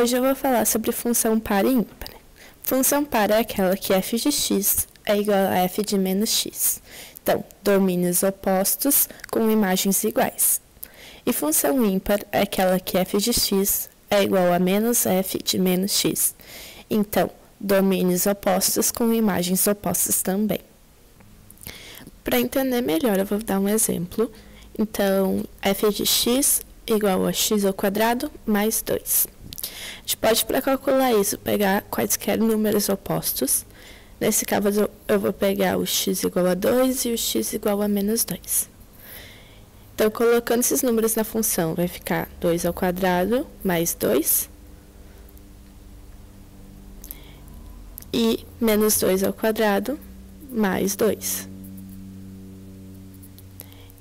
Hoje eu vou falar sobre função par e ímpar. Função par é aquela que f de x é igual a f de menos x. Então, domínios opostos com imagens iguais. E função ímpar é aquela que f de x é igual a menos f de menos x. Então, domínios opostos com imagens opostas também. Para entender melhor, eu vou dar um exemplo. Então, f de x igual a x ao quadrado mais 2. A gente pode, para calcular isso, pegar quaisquer números opostos. Nesse caso, eu vou pegar o x igual a 2 e o x igual a menos 2. Então, colocando esses números na função, vai ficar 2 ao quadrado mais 2 e menos 2 ao quadrado mais 2.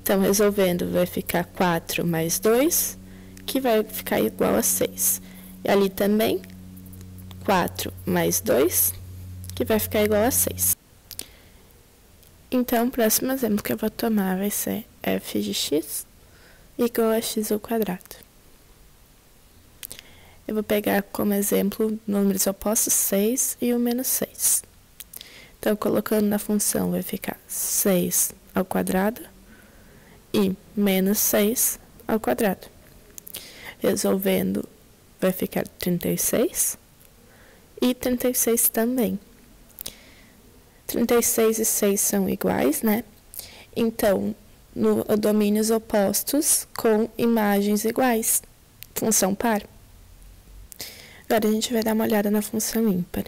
Então, resolvendo, vai ficar 4 mais 2, que vai ficar igual a 6. E ali também, 4 mais 2, que vai ficar igual a 6. Então, o próximo exemplo que eu vou tomar vai ser f de x igual a x ao quadrado. Eu vou pegar como exemplo números opostos 6 e o menos 6. Então, colocando na função, vai ficar 6 ao quadrado e menos 6 ao quadrado. Resolvendo, vai ficar 36 e 36 também. 36 e 6 são iguais, né? Então, domínios opostos com imagens iguais. Função par. Agora, a gente vai dar uma olhada na função ímpar.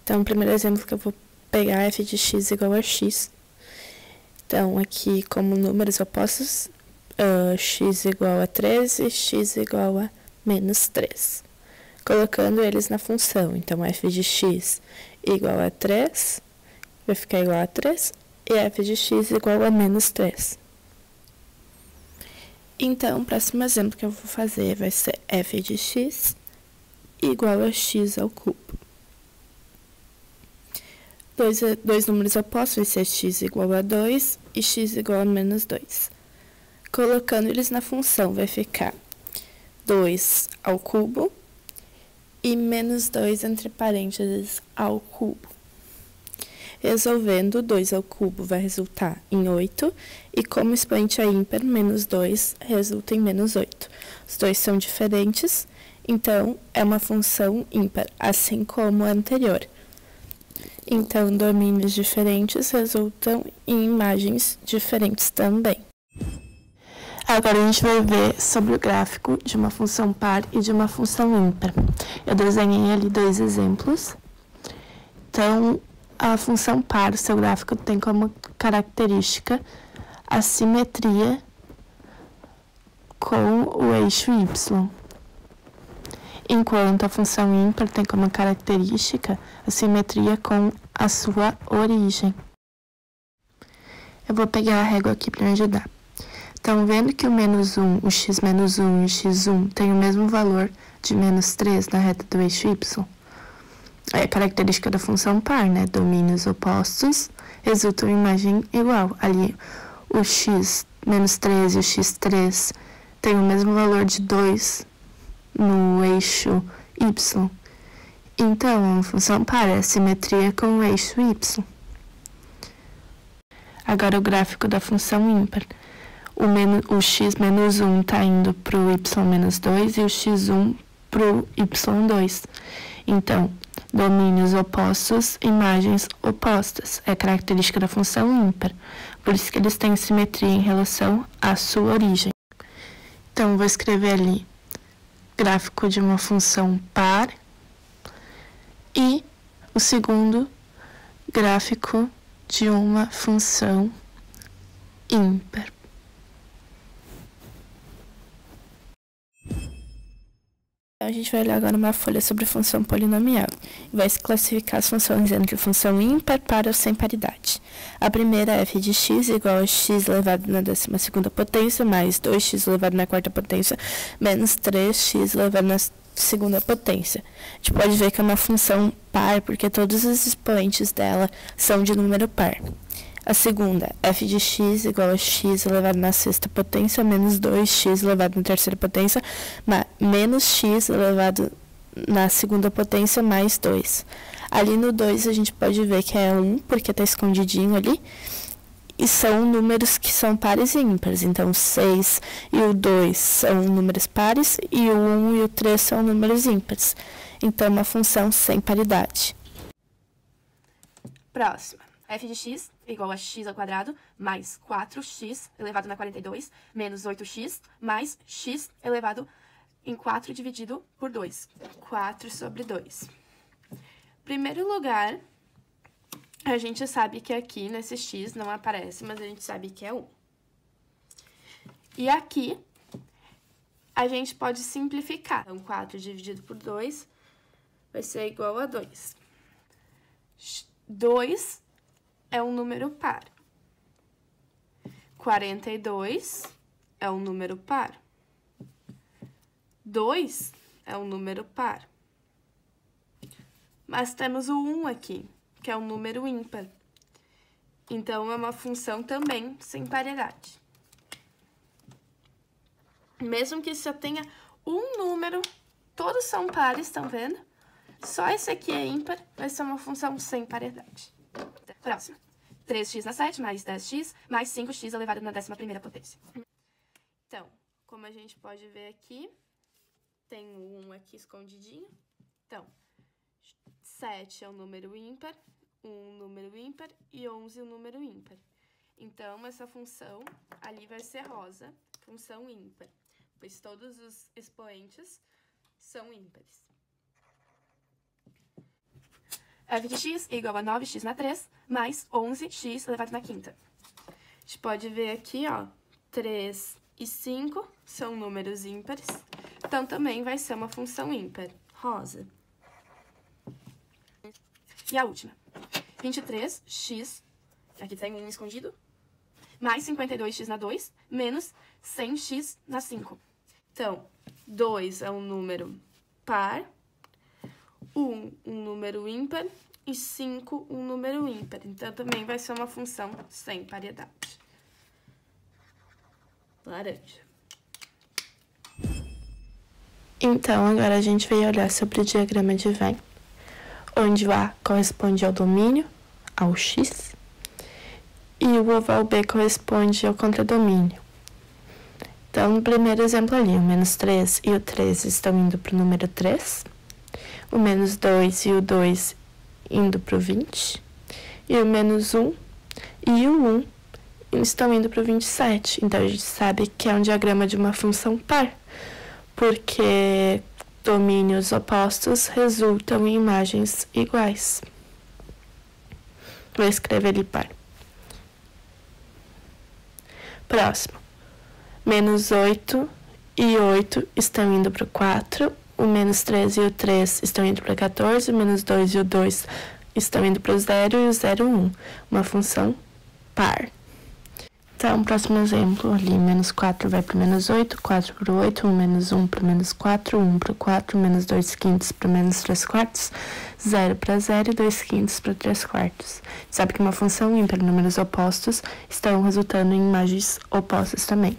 Então, o primeiro exemplo que eu vou pegar é f de x igual a x. Então, aqui, como números opostos, x igual a 13 e x igual a menos 3. Colocando eles na função, então, f de x igual a 3, vai ficar igual a 3, e f de x igual a menos 3. Então, o próximo exemplo que eu vou fazer vai ser f de x igual a x ao cubo. Dois números opostos vai ser x igual a 2 e x igual a menos 2. Colocando eles na função, vai ficar 2 ao cubo e menos 2 entre parênteses ao cubo. Resolvendo, 2 ao cubo vai resultar em 8, e como expoente é ímpar, menos 2 resulta em menos 8. Os dois são diferentes, então é uma função ímpar, assim como a anterior. Então, domínios diferentes resultam em imagens diferentes também. Agora, a gente vai ver sobre o gráfico de uma função par e de uma função ímpar. Eu desenhei ali dois exemplos. Então, a função par, o seu gráfico tem como característica a simetria com o eixo y. Enquanto a função ímpar tem como característica a simetria com a sua origem. Eu vou pegar a régua aqui para me ajudar. Então, vendo que o menos 1, o x menos 1 e o x1 têm o mesmo valor de menos 3 na reta do eixo y, é característica da função par, né? Domínios opostos resultam em imagem igual. Ali, o x menos 3 e o x3 têm o mesmo valor de 2 no eixo y. Então, a função par é a simetria com o eixo y. Agora, o gráfico da função ímpar. O x menos 1 está indo para o y menos 2 e o x1 para o y2. Então, domínios opostos, imagens opostas. É característica da função ímpar. Por isso que eles têm simetria em relação à sua origem. Então, vou escrever ali gráfico de uma função par e o segundo gráfico de uma função ímpar. A gente vai olhar agora uma folha sobre função polinomial e vai se classificar as funções entre função ímpar, par ou sem paridade. A primeira é f de x igual a x elevado na 12ª potência mais 2x elevado na 4ª potência menos 3x elevado na 2ª potência. A gente pode ver que é uma função par porque todos os expoentes dela são de número par. A segunda, f de x igual a x elevado na 6ª potência menos 2x elevado na 3ª potência menos x elevado na segunda potência mais 2. Ali no 2 a gente pode ver que é 1, porque está escondidinho ali. E são números que são pares e ímpares. Então, o 6 e o 2 são números pares e o 1 e o 3 são números ímpares. Então, é uma função sem paridade. Próxima. f de x é igual a x ao quadrado mais 4x elevado na 42 menos 8x mais x elevado em 4 dividido por 2. 4 sobre 2. Primeiro lugar, a gente sabe que aqui nesse x não aparece, mas a gente sabe que é 1. E aqui, a gente pode simplificar. Então, 4 dividido por 2 vai ser igual a 2. 2 é um número par. 42 é um número par. 2 é um número par. Mas temos o 1 aqui, que é um número ímpar. Então, é uma função também sem paridade. Mesmo que só tenha um número, todos são pares, estão vendo? Só esse aqui é ímpar, vai ser uma função sem paridade. Próxima. 3x na 7 mais 10x mais 5x elevado na 11ª potência. Então, como a gente pode ver aqui, tem o 1 aqui escondidinho. Então, 7 é um número ímpar, 1 um número ímpar e 11 um número ímpar. Então, essa função ali vai ser rosa, função ímpar, pois todos os expoentes são ímpares. f de x é igual a 9x na 3 mais 11x elevado na 5ª. A gente pode ver aqui, ó, 3 e 5 são números ímpares, então também vai ser uma função ímpar, rosa. E a última, 23x, aqui tem um escondido, mais 52x na 2, menos 100x na 5. Então, 2 é um número par, 1 um número ímpar e 5 um número ímpar. Então, também vai ser uma função sem paridade. Laranja. Então, agora a gente vai olhar sobre o diagrama de Venn, onde o A corresponde ao domínio, ao x, e o oval B corresponde ao contradomínio. Então, no primeiro exemplo ali, o menos 3 e o 3 estão indo para o número 3, o menos 2 e o 2 indo para o 20, e o menos 1 e o 1 estão indo para o 27. Então, a gente sabe que é um diagrama de uma função par, porque domínios opostos resultam em imagens iguais. Vou escrever ali par. Próximo. Menos 8 e 8 estão indo para o 4. O menos 3 e o 3 estão indo para o 14. O menos 2 e o 2 estão indo para o 0 e o 0, 1. Uma função par. Então, próximo exemplo, ali, menos 4 vai para o menos 8, 4 para o 8, 1 menos 1 para o menos 4, 1 para o 4, menos 2 quintos para o menos 3 quartos, 0 para 0 e 2 quintos para 3 quartos. Sabe que uma função ímpar, números opostos, estão resultando em imagens opostas também.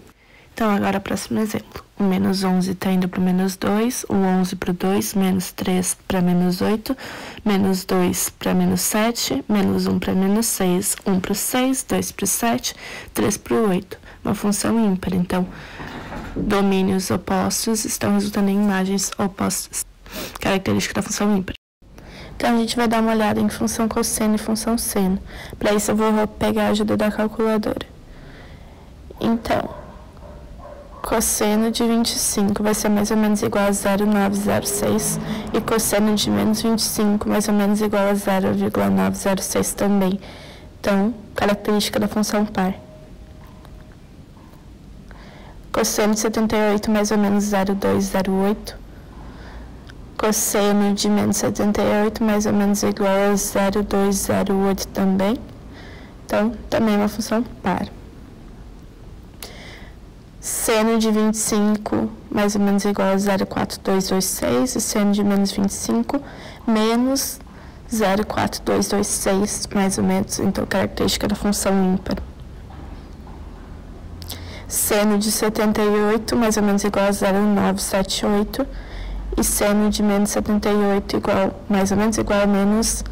Então, agora, próximo exemplo. O menos 11 está indo para o menos 2, o 11 para o 2, menos 3 para menos 8, menos 2 para menos 7, menos 1 para menos 6, 1 para o 6, 2 para o 7, 3 para o 8. Uma função ímpar. Então, domínios opostos estão resultando em imagens opostas. Característica da função ímpar. Então, a gente vai dar uma olhada em função cosseno e função seno. Para isso, eu vou pegar a ajuda da calculadora. Então, cosseno de 25 vai ser mais ou menos igual a 0,906 e cosseno de menos 25 mais ou menos igual a 0,906 também. Então, característica da função par. Cosseno de 78 mais ou menos 0,208. Cosseno de menos 78 mais ou menos igual a 0,208 também. Então, também é uma função par. Seno de 25, mais ou menos igual a 0,4226, e seno de menos 25, menos 0,4226, mais ou menos, então, característica da função ímpar. Seno de 78, mais ou menos igual a 0,978, e seno de menos 78 igual, mais ou menos igual a menos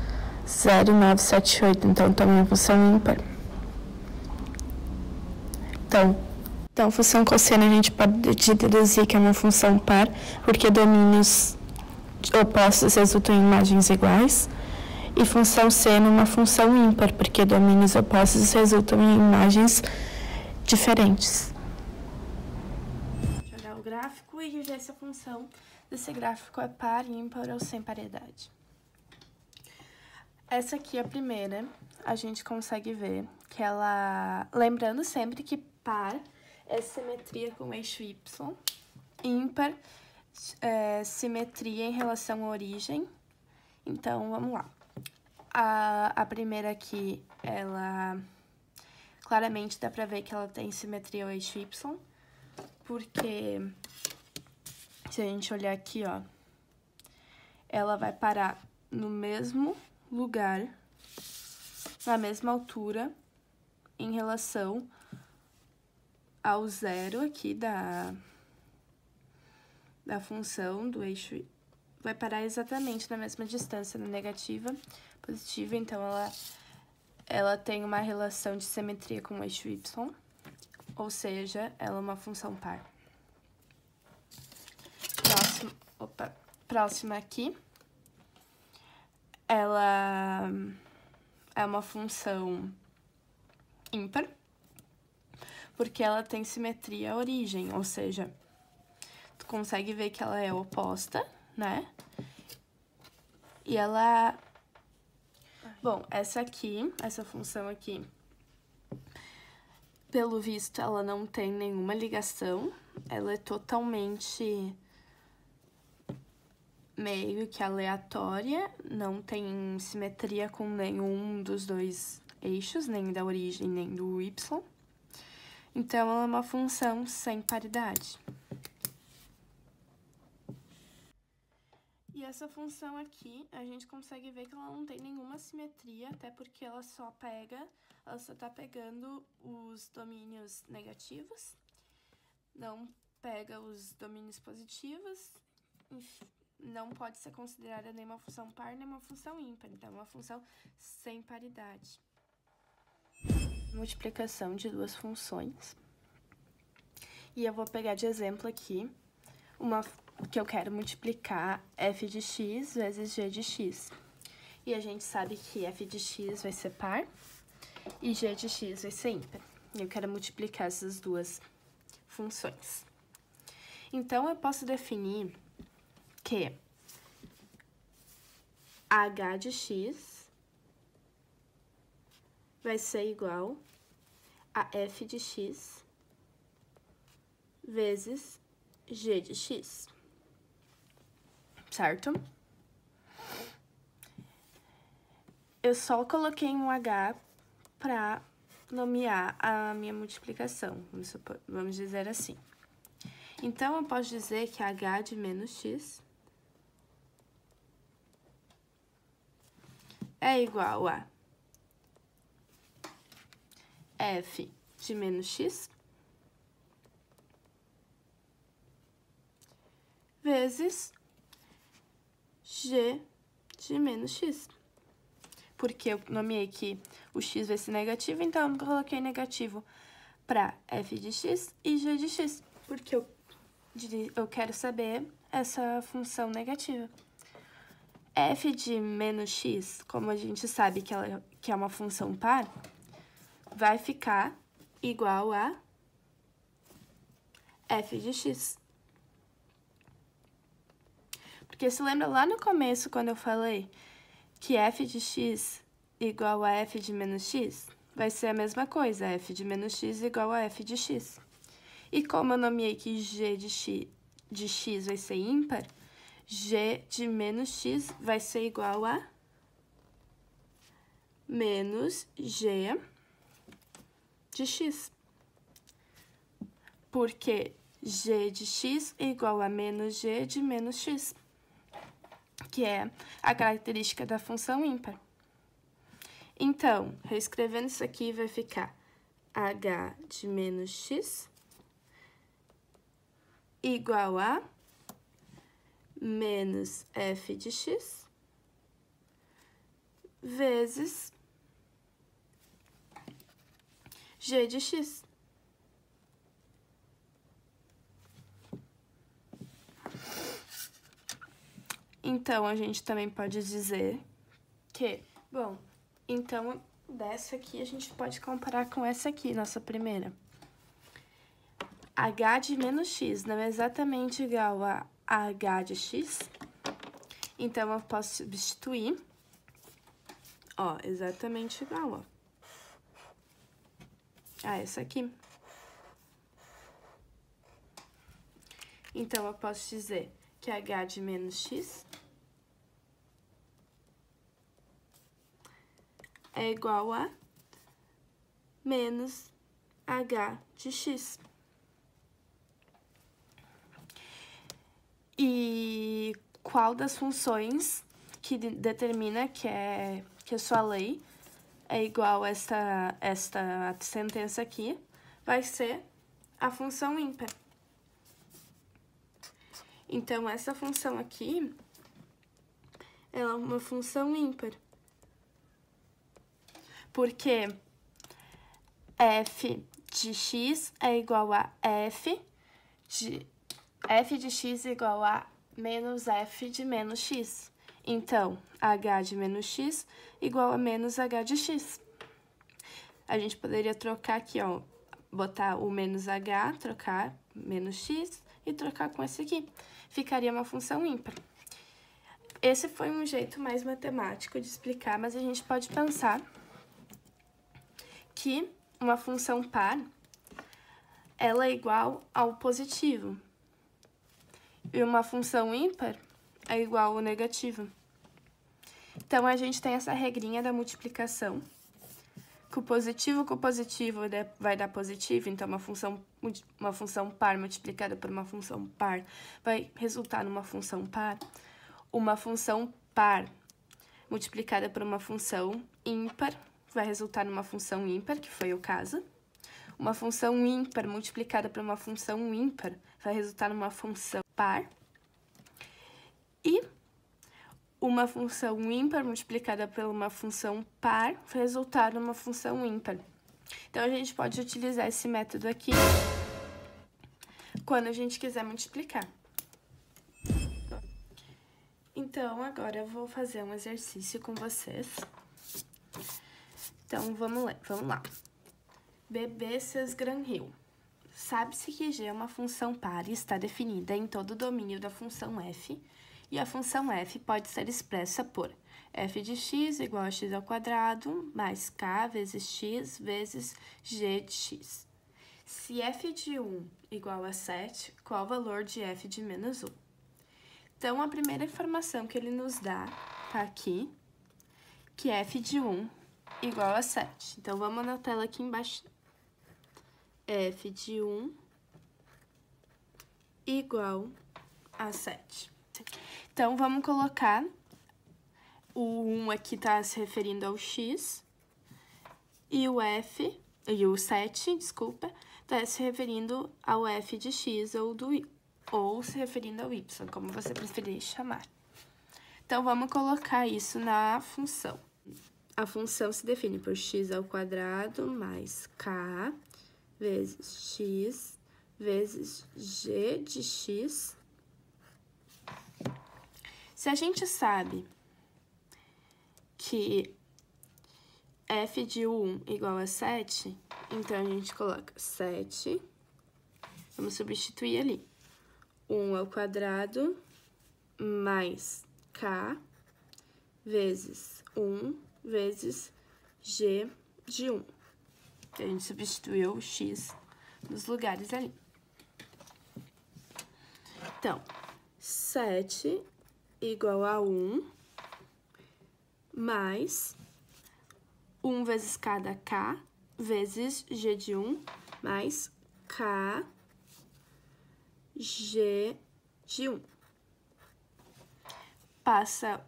0,978. Então, também é uma função ímpar. Então, função cosseno a gente pode deduzir que é uma função par, porque domínios opostos resultam em imagens iguais. E função seno uma função ímpar, porque domínios opostos resultam em imagens diferentes. Vou olhar o gráfico e ver se a função desse gráfico é par, ímpar ou sem paridade. Essa aqui é a primeira, a gente consegue ver que ela... Lembrando sempre que par é simetria com eixo y, ímpar é simetria em relação à origem. Então, vamos lá. A primeira aqui, ela... Claramente dá pra ver que ela tem simetria ao eixo y, porque se a gente olhar aqui, ó, ela vai parar no mesmo lugar, na mesma altura, em relação ao zero aqui da função do eixo, vai parar exatamente na mesma distância, na negativa, positiva, então ela tem uma relação de simetria com o eixo y, ou seja, ela é uma função par. Próxima aqui, ela é uma função ímpar, porque ela tem simetria à origem, ou seja, tu consegue ver que ela é oposta, né? E ela... Bom, essa função aqui, pelo visto, ela não tem nenhuma ligação, ela é totalmente meio que aleatória, não tem simetria com nenhum dos dois eixos, nem da origem, nem do y. Então, ela é uma função sem paridade. E essa função aqui, a gente consegue ver que ela não tem nenhuma simetria, até porque ela só tá pegando os domínios negativos, não pega os domínios positivos, enfim, não pode ser considerada nem uma função par, nem uma função ímpar, então é uma função sem paridade. Multiplicação de duas funções. E eu vou pegar de exemplo aqui que eu quero multiplicar f de x vezes g de x. E a gente sabe que f de x vai ser par e g de x vai ser ímpar. E eu quero multiplicar essas duas funções. Então, eu posso definir que h de x vai ser igual a f de x vezes g de x, certo? Eu só coloquei um h para nomear a minha multiplicação, vamos dizer assim. Então, eu posso dizer que h de menos x é igual a f de menos x vezes g de menos x. Porque eu nomeei que o x vai ser negativo, então eu coloquei negativo para f de x e g de x, porque eu quero saber essa função negativa. F de menos x, como a gente sabe que é uma função par, vai ficar igual a f de x. Porque se lembra lá no começo, quando eu falei que f de x igual a f de menos x, vai ser a mesma coisa, f de menos x igual a f de x. E como eu nomeei que g de x vai ser ímpar, g de menos x vai ser igual a menos g de x. Porque g de x é igual a menos g de menos x, que é a característica da função ímpar. Então, reescrevendo isso aqui, vai ficar h de menos x igual a menos f de x vezes g de x. Então, a gente também pode dizer que, bom, então, dessa aqui a gente pode comparar com essa aqui, nossa primeira. H de menos x não é exatamente igual a H de x, então eu posso substituir, ó, exatamente igual, ó, a essa aqui. Então, eu posso dizer que H de menos x é igual a menos H de x. E qual das funções que determina que a sua lei é igual a esta sentença aqui vai ser a função ímpar. Então, essa função aqui, ela é uma função ímpar. Porque f de x é igual a f de x é igual a menos f de menos x. Então, h de menos x igual a menos h de x. A gente poderia trocar aqui, ó, botar o menos h, trocar menos x e trocar com esse aqui. Ficaria uma função ímpar. Esse foi um jeito mais matemático de explicar, mas a gente pode pensar que uma função par, ela é igual ao positivo. E uma função ímpar é igual ao negativo. Então, a gente tem essa regrinha da multiplicação, que o positivo com o positivo vai dar positivo, então uma função par multiplicada por uma função par vai resultar numa função par. Uma função par multiplicada por uma função ímpar vai resultar numa função ímpar, que foi o caso. Uma função ímpar multiplicada por uma função ímpar vai resultar numa função par. E uma função ímpar multiplicada por uma função par vai resultar numa função ímpar. Então, a gente pode utilizar esse método aqui quando a gente quiser multiplicar. Então, agora eu vou fazer um exercício com vocês. Então, vamos lá. Bebê Sesgran-Hill. Sabe-se que G é uma função par e está definida em todo o domínio da função f, e a função f pode ser expressa por f de x igual a x ao quadrado mais k vezes x vezes g de x. Se f de 1 igual a 7, qual o valor de f de menos 1? Então, a primeira informação que ele nos dá tá aqui, que f de 1 igual a 7. Então, vamos anotar ela aqui embaixo. F de 1 igual a 7. Então, vamos colocar o 1 aqui tá se referindo ao x e o 7, desculpa, tá se referindo ao f de x ou se referindo ao y, como você preferir chamar. Então, vamos colocar isso na função. A função se define por x ao quadrado mais k vezes x vezes g de x. Se a gente sabe que f de 1 igual a 7, então a gente coloca 7, vamos substituir ali, 1 ao quadrado mais k vezes 1 vezes g de 1. Então, a gente substituiu o x nos lugares ali. Então, 7 igual a 1 mais 1 vezes cada k vezes g de 1 mais k g de 1. Passa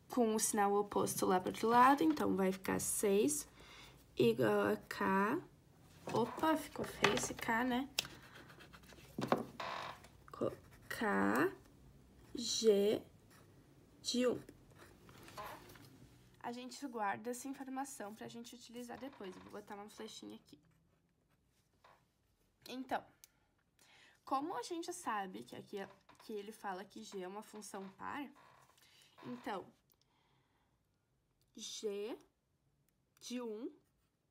com o sinal oposto lá para o outro lado, então vai ficar 6 igual a k. Opa, ficou feio esse k, né? K g de 1. A gente guarda essa informação pra gente utilizar depois. Eu vou botar uma flechinha aqui. Então, como a gente sabe que aqui que ele fala que g é uma função par, então, g de 1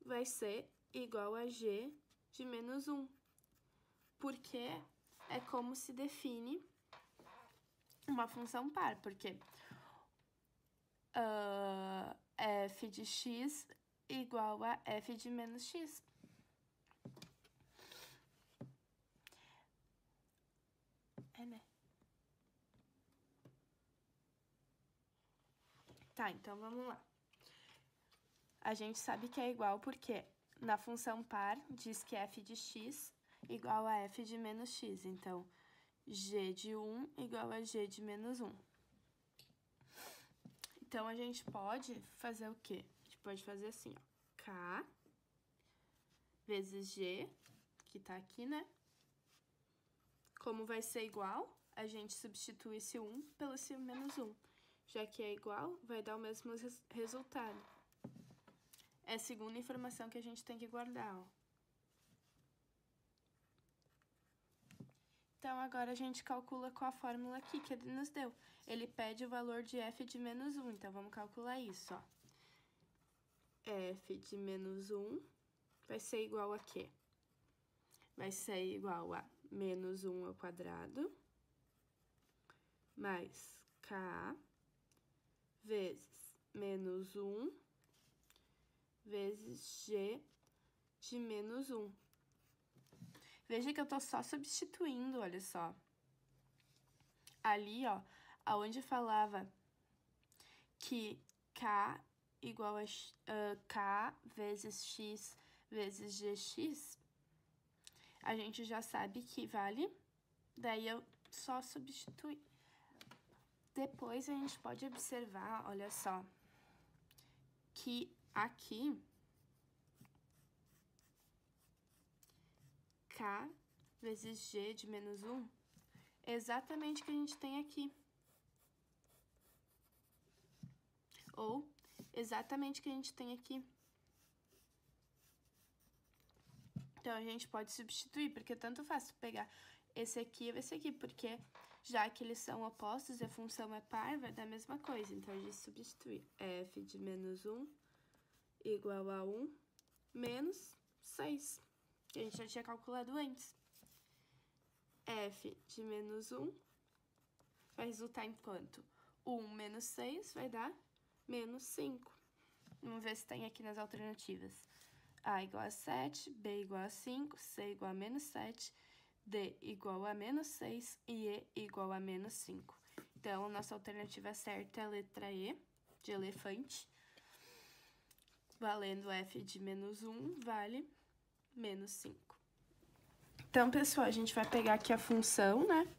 vai ser igual a g de menos 1, porque é como se define uma função par, porque f de x igual a f de menos x. Né? Tá, então vamos lá. A gente sabe que é igual porque na função par diz que f de x igual a f de menos x. Então, g de 1 igual a g de menos 1. Então, a gente pode fazer o quê? A gente pode fazer assim, ó. K vezes g, que tá aqui, né? Como vai ser igual, a gente substitui esse 1 pelo esse menos 1. Já que é igual, vai dar o mesmo resultado. É a segunda informação que a gente tem que guardar, ó. Então, agora a gente calcula com a fórmula aqui que ele nos deu. Ele pede o valor de f de menos 1, então vamos calcular isso, ó. F de menos 1 vai ser igual a quê? Vai ser igual a menos 1 ao quadrado mais k vezes menos 1 vezes g de menos 1. Veja que eu tô só substituindo, olha só. Ali, ó, aonde falava que k igual a k vezes x vezes gx, a gente já sabe que vale, daí eu só substitui. Depois a gente pode observar, olha só, que aqui k vezes g de menos 1 é exatamente o que a gente tem aqui. Ou exatamente o que a gente tem aqui. Então, a gente pode substituir, porque tanto faz pegar esse aqui ou esse aqui, porque já que eles são opostos e a função é par, vai dar a mesma coisa. Então, a gente substitui f de menos 1 igual a 1 menos 6, que a gente já tinha calculado antes. F de menos 1 vai resultar em quanto? 1 menos 6 vai dar menos 5. Vamos ver se tem aqui nas alternativas. A igual a 7, B igual a 5, C igual a menos 7, D igual a menos 6 e E igual a menos 5. Então, nossa alternativa certa é a letra E, de elefante. Valendo f de menos 1, vale menos 5. Então, pessoal, a gente vai pegar aqui a função, né?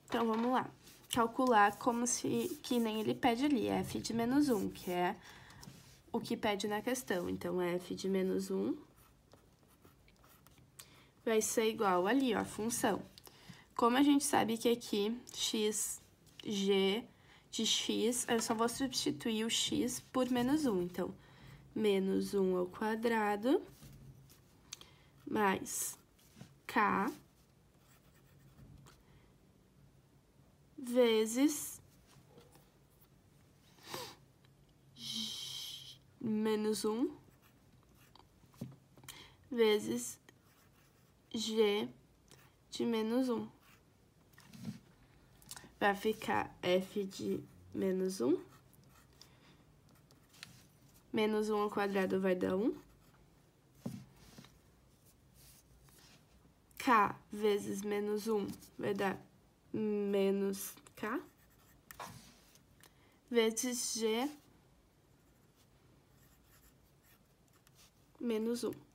Então, vamos lá. Calcular como se, que nem ele pede ali, f de menos 1, que é o que pede na questão. Então, f de menos 1 vai ser igual ali, ó, a função. Como a gente sabe que aqui x, g de x, eu só vou substituir o x por menos 1. Então, menos 1 ao quadrado mais k vezes menos 1 vezes g de menos 1. Vai ficar f de menos 1. Menos 1 ao quadrado vai dar 1. K vezes menos 1 vai dar menos K. Vezes G menos 1.